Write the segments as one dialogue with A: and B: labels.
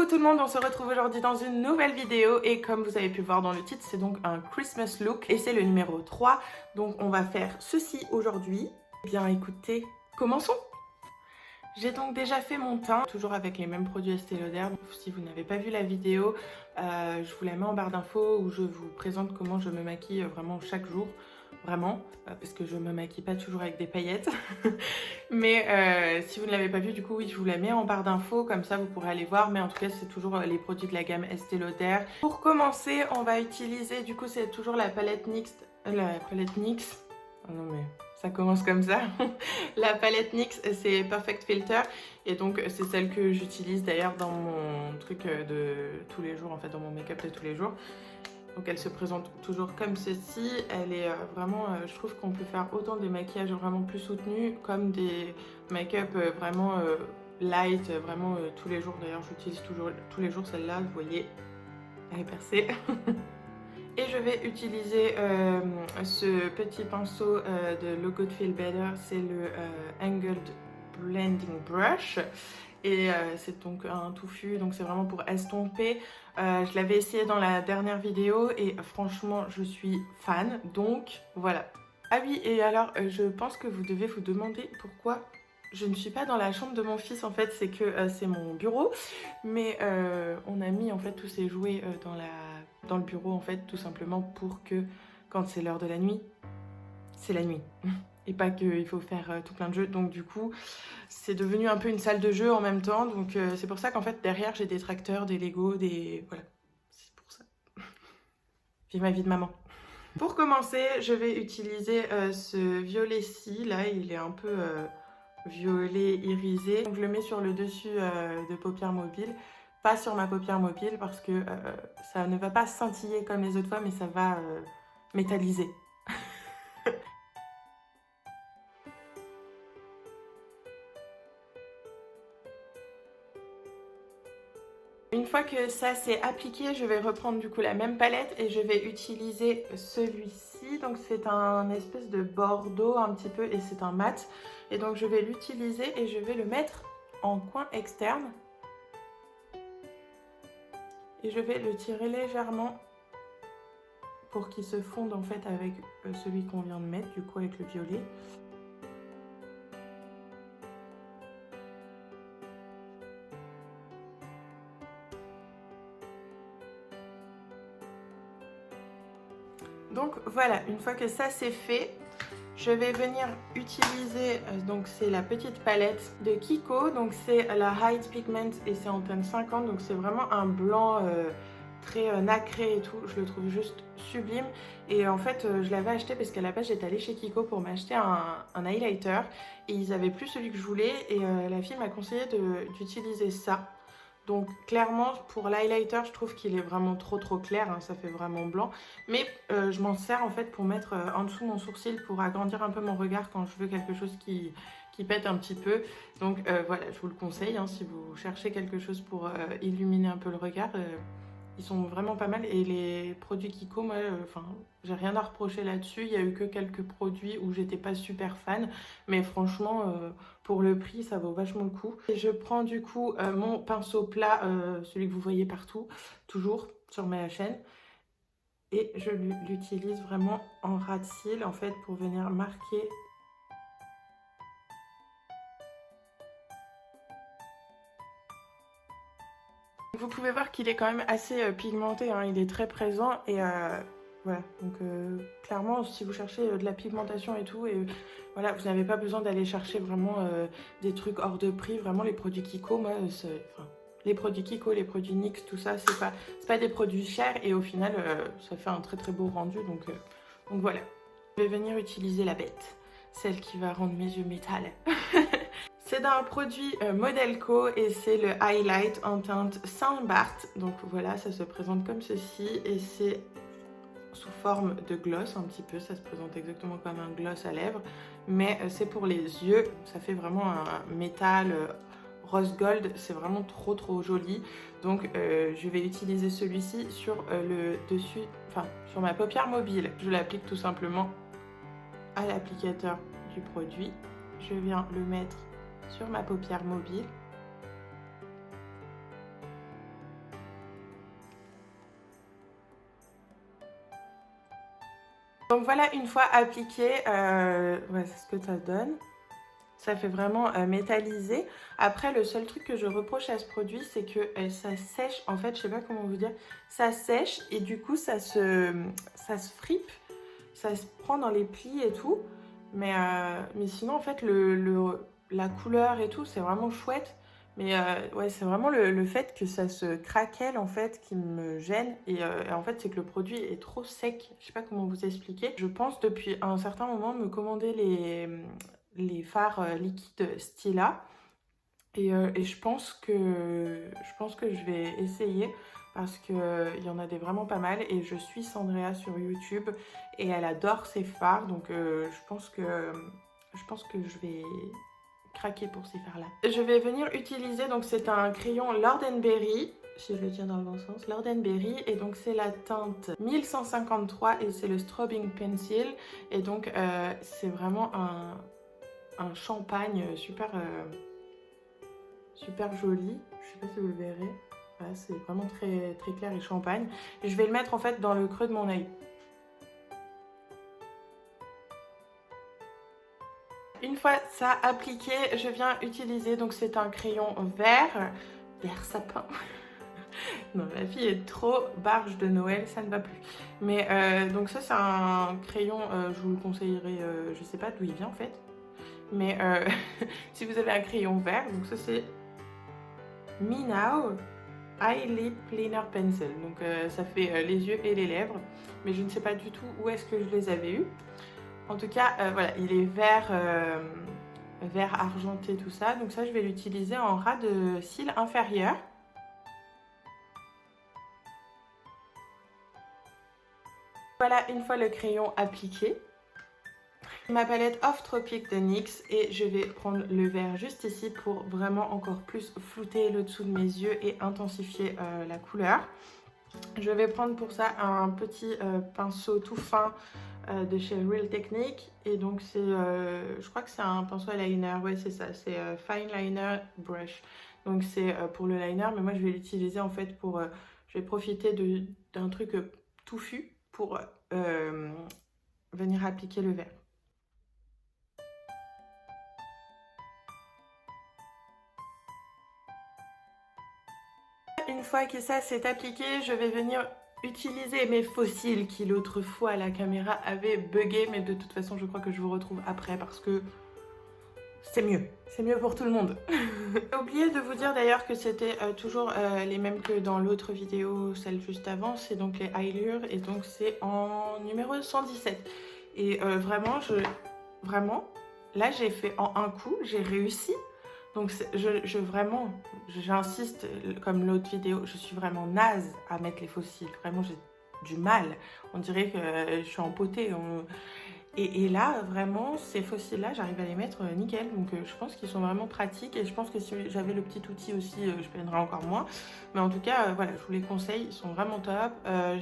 A: Coucou tout le monde, on se retrouve aujourd'hui dans une nouvelle vidéo et comme vous avez pu voir dans le titre, c'est donc un Christmas look et c'est le numéro 3. Donc on va faire ceci aujourd'hui. Eh bien écoutez, commençons! J'ai donc déjà fait mon teint, toujours avec les mêmes produits Estée Lauder. Si vous n'avez pas vu la vidéo, je vous la mets en barre d'infos où je vous présente comment je me maquille vraiment chaque jour. Vraiment, parce que je me maquille pas toujours avec des paillettes. Mais si vous ne l'avez pas vu, du coup, oui, je vous la mets en barre d'infos, comme ça vous pourrez aller voir. Mais en tout cas, c'est toujours les produits de la gamme Estée Lauder. Pour commencer, on va utiliser, du coup, c'est toujours la palette NYX. Oh non mais ça commence comme ça. La palette NYX, c'est Perfect Filter. Et donc, c'est celle que j'utilise d'ailleurs dans mon truc de tous les jours, en fait, dans mon make-up de tous les jours. Donc elle se présente toujours comme ceci, elle est vraiment, je trouve qu'on peut faire autant des maquillages vraiment plus soutenus comme des make-up vraiment light, vraiment tous les jours. D'ailleurs j'utilise toujours tous les jours celle-là, vous voyez, elle est percée. Et je vais utiliser ce petit pinceau de Logo de Feel Better, c'est le Angled Blending Brush. Et c'est donc un touffu, donc c'est vraiment pour estomper. Je l'avais essayé dans la dernière vidéo et franchement je suis fan, donc voilà. Ah oui, et alors je pense que vous devez vous demander pourquoi je ne suis pas dans la chambre de mon fils. En fait c'est que c'est mon bureau, mais on a mis en fait tous ces jouets dans le bureau en fait, tout simplement pour que quand c'est l'heure de la nuit, c'est la nuit. Et pas qu'il faut faire tout plein de jeux. Donc du coup, c'est devenu un peu une salle de jeu en même temps. Donc c'est pour ça qu'en fait, derrière, j'ai des tracteurs, des Lego, des... Voilà, c'est pour ça. Vive ma vie de maman. Pour commencer, je vais utiliser ce violet-ci. Là, il est un peu violet irisé. Donc je le mets sur le dessus de paupières mobiles. Pas sur ma paupière mobile parce que ça ne va pas scintiller comme les autres fois, mais ça va métalliser. Une fois que ça c'est appliqué, je vais reprendre du coup la même palette et je vais utiliser celui-ci. Donc c'est un espèce de bordeaux un petit peu et c'est un mat. Et donc je vais l'utiliser et je vais le mettre en coin externe. Et je vais le tirer légèrement pour qu'il se fonde en fait avec celui qu'on vient de mettre, du coup avec le violet. Donc voilà, une fois que ça c'est fait, je vais venir utiliser, donc c'est la petite palette de Kiko, donc c'est la Hide Pigment et c'est en teinte 50, donc c'est vraiment un blanc très nacré et tout, je le trouve juste sublime. Et en fait je l'avais acheté parce qu'à la base j'étais allée chez Kiko pour m'acheter un highlighter et ils avaient plus celui que je voulais et la fille m'a conseillé d'utiliser ça. Donc clairement pour l'highlighter je trouve qu'il est vraiment trop clair, hein, ça fait vraiment blanc. Mais je m'en sers en fait pour mettre en dessous mon sourcil pour agrandir un peu mon regard quand je veux quelque chose qui pète un petit peu. Donc voilà, je vous le conseille, hein, si vous cherchez quelque chose pour illuminer un peu le regard. Ils sont vraiment pas mal et les produits Kiko, moi, j'ai rien à reprocher là-dessus. Il y a eu que quelques produits où j'étais pas super fan, mais franchement, pour le prix, ça vaut vachement le coup. Et je prends du coup mon pinceau plat, celui que vous voyez partout, toujours sur ma chaîne, et je l'utilise vraiment en ras de cils en fait pour venir marquer. Vous pouvez voir qu'il est quand même assez pigmenté, hein, il est très présent et voilà, donc clairement si vous cherchez de la pigmentation et tout, et voilà, vous n'avez pas besoin d'aller chercher vraiment des trucs hors de prix. Vraiment les produits Kiko, moi, les produits Kiko, les produits NYX, tout ça, c'est pas des produits chers et au final ça fait un très beau rendu, donc voilà. Je vais venir utiliser la bête, celle qui va rendre mes yeux métal. C'est d'un produit Modelco et c'est le highlight en teinte Saint-Barth. Donc voilà, ça se présente comme ceci et c'est sous forme de gloss un petit peu. Ça se présente exactement comme un gloss à lèvres, mais c'est pour les yeux. Ça fait vraiment un métal rose gold, c'est vraiment trop joli. Donc je vais utiliser celui-ci sur le dessus, enfin sur ma paupière mobile. Je l'applique tout simplement à l'applicateur du produit. Je viens le mettre sur ma paupière mobile Donc voilà, une fois appliqué, ouais, c'est ce que ça donne. Ça fait vraiment métallisé. Après, le seul truc que je reproche à ce produit, c'est que ça sèche. En fait, je sais pas comment vous dire. Ça sèche et du coup, ça se fripe. Ça se prend dans les plis et tout. Mais sinon, en fait, la couleur et tout, c'est vraiment chouette. Mais ouais, c'est vraiment le fait que ça se craquelle, en fait, qui me gêne. Et en fait, c'est que le produit est trop sec. Je sais pas comment vous expliquer. Je pense depuis un certain moment me commander les fards liquides Stila. Et je pense que je vais essayer parce qu'il y en a des vraiment pas mal et je suis Sandrea sur YouTube et elle adore ces fards donc je pense que je vais craquer pour ces fards là. Je vais venir utiliser, donc c'est un crayon Lord & Berry, si je le tiens dans le bon sens, Lord & Berry, et donc c'est la teinte 1153 et c'est le Strobing Pencil et donc c'est vraiment un champagne super joli, je sais pas si vous le verrez. Voilà, c'est vraiment très, très clair et champagne. Et je vais le mettre en fait dans le creux de mon œil. Une fois ça appliqué, je viens utiliser, donc c'est un crayon vert sapin. Non, la fille est trop barge de Noël, ça ne va plus. Mais donc ça c'est un crayon, je vous le conseillerais, je sais pas d'où il vient en fait. Mais si vous avez un crayon vert, donc ça c'est Me Now Eyelid Cleaner Pencil. Donc ça fait les yeux et les lèvres. Mais je ne sais pas du tout où est-ce que je les avais eus. En tout cas, voilà, il est vert, vert argenté, tout ça. Donc ça, je vais l'utiliser en ras de cils inférieur. Voilà, une fois le crayon appliqué. Ma palette Off Tropic de NYX et je vais prendre le vert juste ici pour vraiment encore plus flouter le dessous de mes yeux et intensifier la couleur. Je vais prendre pour ça un petit pinceau tout fin de chez Real Technique et donc c'est, je crois que c'est un pinceau à liner, ouais c'est ça, c'est Fine Liner Brush. Donc c'est pour le liner, mais moi je vais l'utiliser en fait pour, je vais profiter d'un truc touffu pour venir appliquer le vert. Une fois que ça s'est appliqué, je vais venir utiliser mes faux cils qui l'autre fois à la caméra avaient bugué, mais de toute façon je crois que je vous retrouve après parce que c'est mieux pour tout le monde. J'ai oublié de vous dire d'ailleurs que c'était toujours les mêmes que dans l'autre vidéo, celle juste avant, c'est donc les Eyelure et donc c'est en numéro 117. Et vraiment, là j'ai fait en un coup, j'ai réussi. Donc vraiment, j'insiste, comme l'autre vidéo, je suis vraiment naze à mettre les faux cils. Vraiment, j'ai du mal. On dirait que je suis empotée. Et là, vraiment, ces faux cils-là, j'arrive à les mettre nickel. Donc, je pense qu'ils sont vraiment pratiques. Et je pense que si j'avais le petit outil aussi, je peignerais encore moins. Mais en tout cas, voilà, je vous les conseille. Ils sont vraiment top.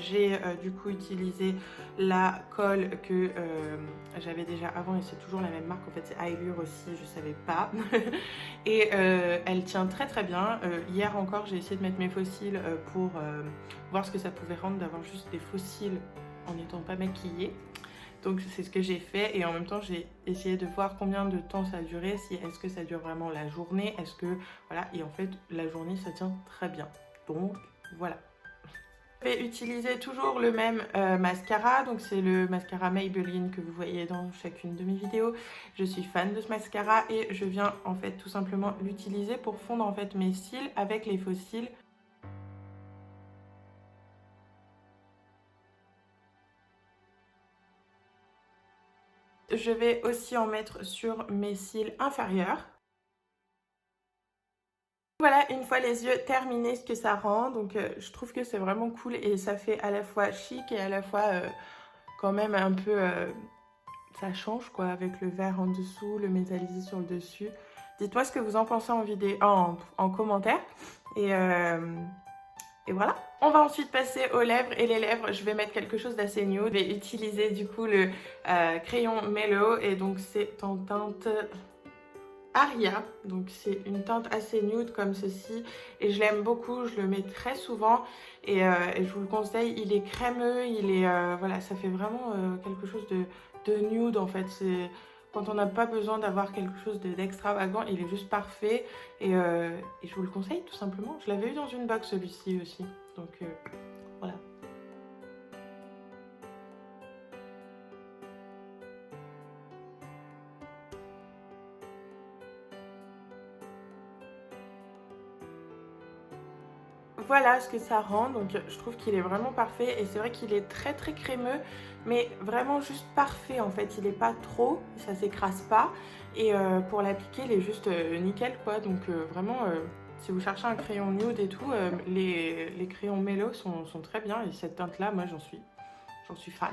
A: J'ai du coup utilisé la colle que j'avais déjà avant. Et c'est toujours la même marque. En fait, c'est Eyelure aussi. Je savais pas. Et elle tient très très bien. Hier encore, j'ai essayé de mettre mes faux cils pour voir ce que ça pouvait rendre d'avoir juste des faux cils en n'étant pas maquillée. Donc c'est ce que j'ai fait et en même temps j'ai essayé de voir combien de temps ça a duré, si est-ce que ça dure vraiment la journée, est-ce que voilà, et en fait la journée ça tient très bien. Donc voilà. Je vais utiliser toujours le même mascara, donc c'est le mascara Maybelline que vous voyez dans chacune de mes vidéos. Je suis fan de ce mascara et je viens en fait tout simplement l'utiliser pour fondre en fait mes cils avec les faux cils. Je vais aussi en mettre sur mes cils inférieurs. Voilà, une fois les yeux terminés, ce que ça rend. Donc je trouve que c'est vraiment cool et ça fait à la fois chic et à la fois quand même un peu... ça change quoi, avec le vert en dessous, le métallisé sur le dessus. Dites-moi ce que vous en pensez en vidéo, en commentaire. Et voilà. On va ensuite passer aux lèvres et les lèvres, je vais mettre quelque chose d'assez nude. Je vais utiliser du coup le crayon Mellow et donc c'est en teinte Aria, donc c'est une teinte assez nude comme ceci et je l'aime beaucoup, je le mets très souvent et je vous le conseille, il est crémeux, il est voilà, ça fait vraiment quelque chose de nude en fait, c'est quand on n'a pas besoin d'avoir quelque chose d'extravagant, il est juste parfait et je vous le conseille tout simplement. Je l'avais eu dans une box celui-ci aussi, donc voilà. Voilà ce que ça rend, donc je trouve qu'il est vraiment parfait et c'est vrai qu'il est très très crémeux, mais vraiment juste parfait en fait, il est pas trop, ça s'écrase pas et pour l'appliquer il est juste nickel quoi, donc vraiment si vous cherchez un crayon nude et tout, les crayons Mellow sont très bien et cette teinte là moi j'en suis fan.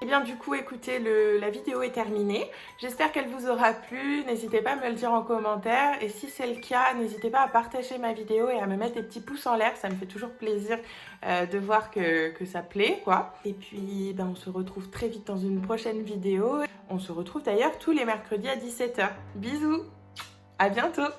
A: Et bien du coup écoutez, la vidéo est terminée, j'espère qu'elle vous aura plu, n'hésitez pas à me le dire en commentaire et si c'est le cas, n'hésitez pas à partager ma vidéo et à me mettre des petits pouces en l'air, ça me fait toujours plaisir de voir que ça plaît quoi. Et puis ben, on se retrouve très vite dans une prochaine vidéo, on se retrouve d'ailleurs tous les mercredis à 17 h. Bisous, à bientôt.